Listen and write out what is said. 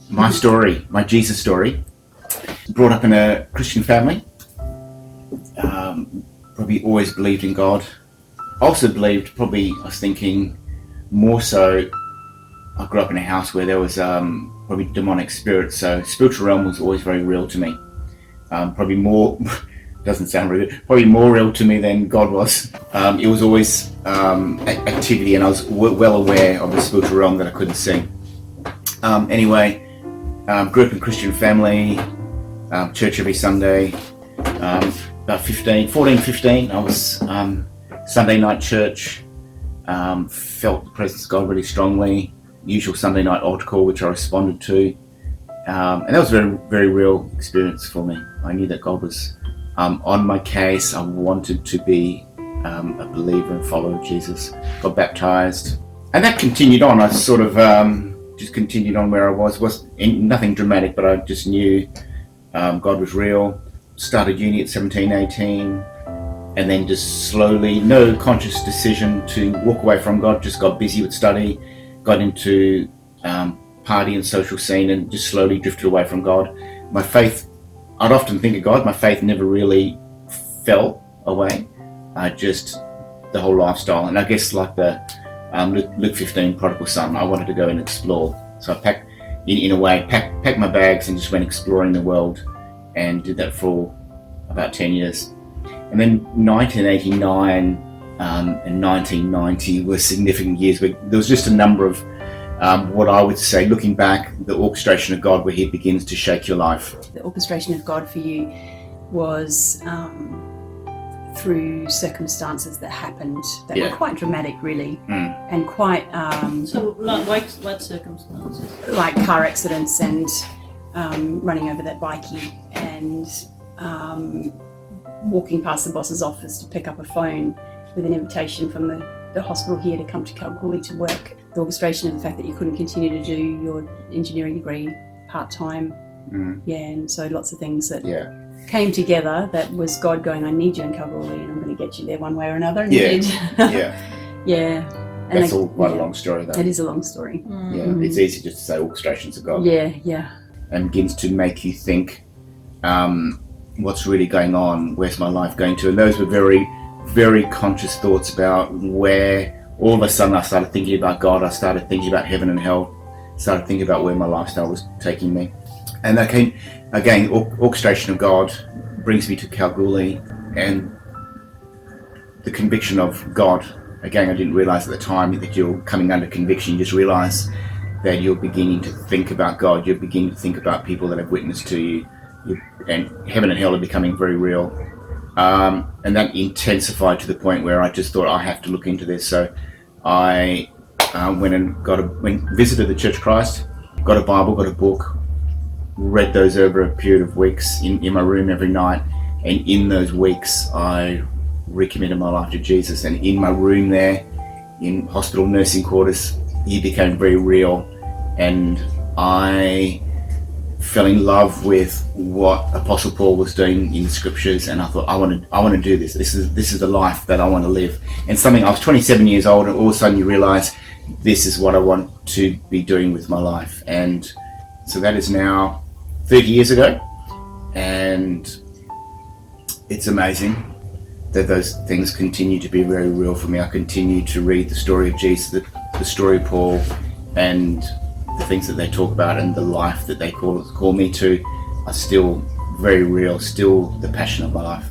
my story, my Jesus story. Brought up in a Christian family. Probably always believed in God. Also believed, probably I was thinking more so, I grew up in a house where there was probably demonic spirits, so spiritual realm was always very real to me. Probably more, doesn't sound really good, probably more real to me than God was. It was always activity, and I was well aware of the spiritual realm that I couldn't see. Anyway, grew up in a Christian family, church every Sunday. About 15, I was Sunday night church, felt the presence of God really strongly. Usual Sunday night altar call, which I responded to, and that was a very, very real experience for me. I knew that God was on my case. I wanted to be a believer and follower of Jesus. Got baptized, and that continued on. I sort of just continued on where I was nothing dramatic, but I just knew God was real. Started uni at 17, 18, and then just slowly, no conscious decision to walk away from God, just got busy with study, got into party and social scene, and just slowly drifted away from God. My faith, I'd often think of God, my faith never really fell away, just the whole lifestyle. And I guess like the Luke 15 prodigal son, I wanted to go and explore. So I packed my bags and just went exploring the world, and did that for about 10 years. And then 1989 and 1990 were significant years where there was just a number of what I would say, looking back, the orchestration of God, where he begins to shake your life. The orchestration of God for you was through circumstances that happened that were quite dramatic, really, and quite... So like what circumstances? Like car accidents and running over that bikie, and walking past the boss's office to pick up a phone with an invitation from the hospital here to come to Kalgoorlie to work. The orchestration of the fact that you couldn't continue to do your engineering degree part-time. And so lots of things that came together. That was God going, I need you in Kalgoorlie, and I'm going to get you there one way or another. And yeah. And that's all quite a long story, though. It is a long story. It's easy just to say orchestrations of God. And begins to make you think, what's really going on? Where's my life going to? And those were very, very conscious thoughts about where, all of a sudden I started thinking about God. I started thinking about heaven and hell. Started thinking about where my lifestyle was taking me. And that came, again, orchestration of God brings me to Kalgoorlie, and the conviction of God. Again, I didn't realise at the time that you're coming under conviction. You just realise that you're beginning to think about God. You're beginning to think about people that have witnessed to you. And heaven and hell are becoming very real. And that intensified to the point where I just thought, I have to look into this. So I went and visited the Church of Christ, got a Bible, got a book, read those over a period of weeks in my room every night. And in those weeks, I recommitted my life to Jesus. And in my room there, in hospital nursing quarters, he became very real. And I fell in love with what Apostle Paul was doing in the scriptures, and I thought, I want to do this. This is the life that I want to live. And something, I was 27 years old, and all of a sudden you realize this is what I want to be doing with my life. And so that is now 30 years ago, and it's amazing that those things continue to be very real for me. I continue to read the story of Jesus, the story of Paul, and the things that they talk about, and the life that they call me to are still very real, still the passion of my life.